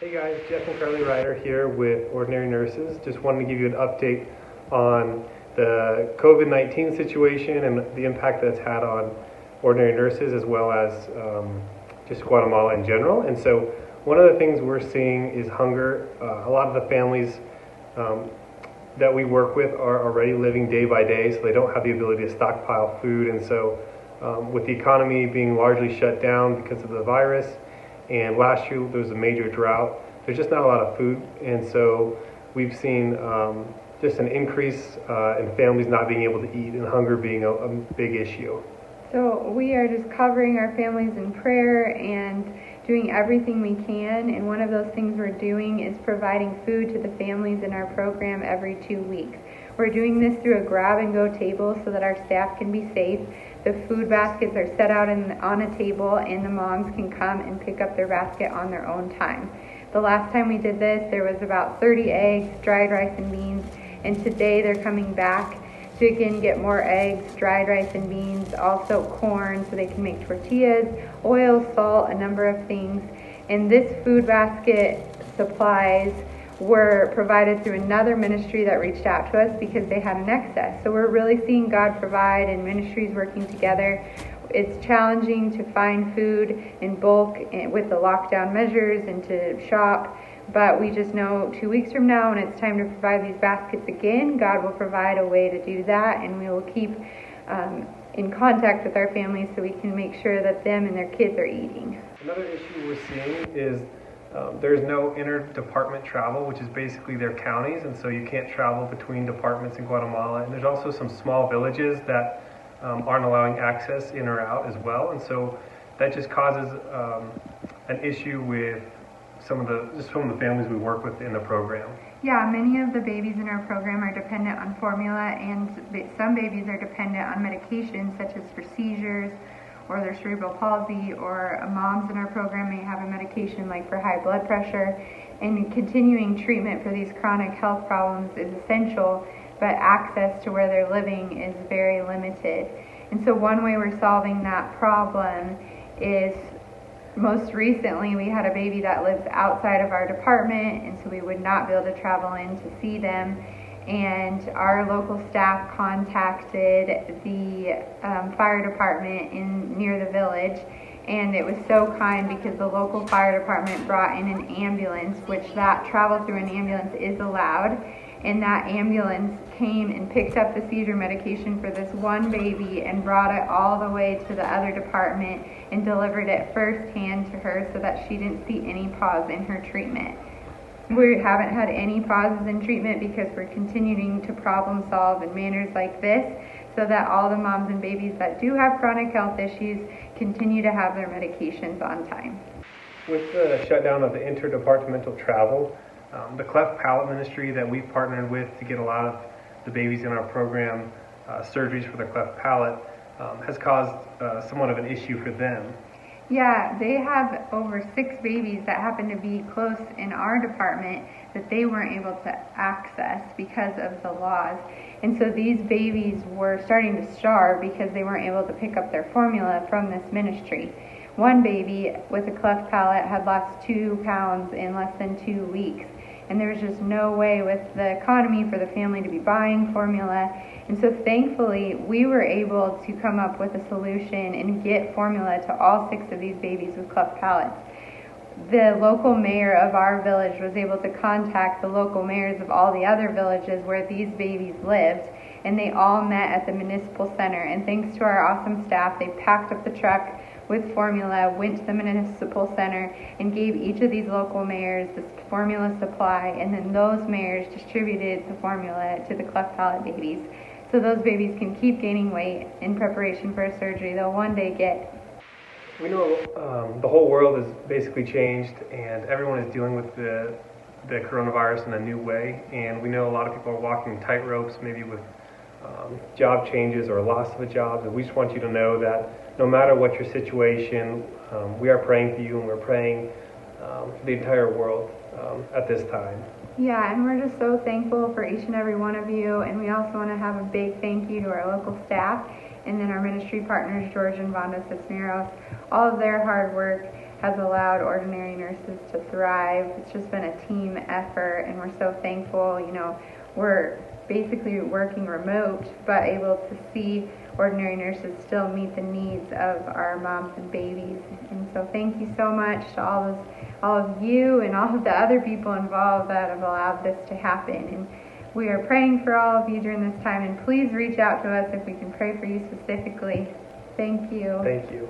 Hey guys, Jeff and Carly Ryder here with Ordinary Nurses. Just wanted to give you an update on the COVID-19 situation and the impact that's had on ordinary nurses as well as just Guatemala in general. And so one of the things we're seeing is hunger. A lot of the families that we work with are already living day by day, so they don't have the ability to stockpile food. And so with the economy being largely shut down because of the virus, and last year there was a major drought, there's just not a lot of food. And so we've seen just an increase in families not being able to eat and hunger being a big issue. So we are just covering our families in prayer and doing everything we can, and one of those things we're doing is providing food to the families in our program every 2 weeks. We're doing this through a grab-and-go table so that our staff can be safe. The food baskets are set out on a table, and the moms can come and pick up their basket on their own time. The last time we did this, there was about 30 eggs, dried rice and beans, and today they're coming back to again get more eggs, dried rice and beans, also corn so they can make tortillas, oil, salt, a number of things. And this food basket supplies were provided through another ministry that reached out to us because they had an excess. So we're really seeing God provide and ministries working together. It's challenging to find food in bulk with the lockdown measures and to shop, but we just know 2 weeks from now when it's time to provide these baskets again, God will provide a way to do that, and we will keep in contact with our families so we can make sure that them and their kids are eating. Another issue we're seeing is there's no inter-department travel, which is basically their counties, and so you can't travel between departments in Guatemala. And there's also some small villages that aren't allowing access in or out as well, and so that just causes an issue with some of the families we work with in the program. Yeah, many of the babies in our program are dependent on formula, and some babies are dependent on medications such as for seizures or their cerebral palsy, or moms in our program may have a medication like for high blood pressure, and continuing treatment for these chronic health problems is essential, but access to where they're living is very limited. And so one way we're solving that problem is, most recently we had a baby that lives outside of our department, and so we would not be able to travel in to see them. And our local staff contacted the fire department near the village, and it was so kind because the local fire department brought in an ambulance, which that travel through an ambulance is allowed, and that ambulance came and picked up the seizure medication for this one baby and brought it all the way to the other department and delivered it firsthand to her so that she didn't see any pause in her treatment. We haven't had any pauses in treatment because we're continuing to problem solve in manners like this so that all the moms and babies that do have chronic health issues continue to have their medications on time. With the shutdown of the interdepartmental travel, the cleft palate ministry that we've partnered with to get a lot of the babies in our program surgeries for their cleft palate has caused somewhat of an issue for them. Yeah, they have over 6 babies that happen to be close in our department that they weren't able to access because of the laws. And so these babies were starting to starve because they weren't able to pick up their formula from this ministry. One baby with a cleft palate had lost 2 pounds in less than 2 weeks. And there was just no way with the economy for the family to be buying formula. And so thankfully, we were able to come up with a solution and get formula to all 6 of these babies with cleft palates. The local mayor of our village was able to contact the local mayors of all the other villages where these babies lived, and they all met at the municipal center. And thanks to our awesome staff, they packed up the truck with formula, went to the municipal center, and gave each of these local mayors this formula supply, and then those mayors distributed the formula to the cleft palate babies. So those babies can keep gaining weight in preparation for a surgery they'll one day get. We know the whole world has basically changed, and everyone is dealing with the coronavirus in a new way, and we know a lot of people are walking tightropes, maybe with job changes or loss of a job. And we just want you to know that no matter what your situation, we are praying for you, and we're praying for the entire world at this time. Yeah, and we're just so thankful for each and every one of you, and we also want to have a big thank you to our local staff and then our ministry partners, George and Vonda Cisneros. All of their hard work has allowed ordinary nurses to thrive. It's just been a team effort, and we're so thankful. We're basically working remote, but able to see ordinary nurses still meet the needs of our moms and babies. And so thank you so much to all of you and all of the other people involved that have allowed this to happen. And we are praying for all of you during this time, and please reach out to us if we can pray for you specifically. Thank you. Thank you.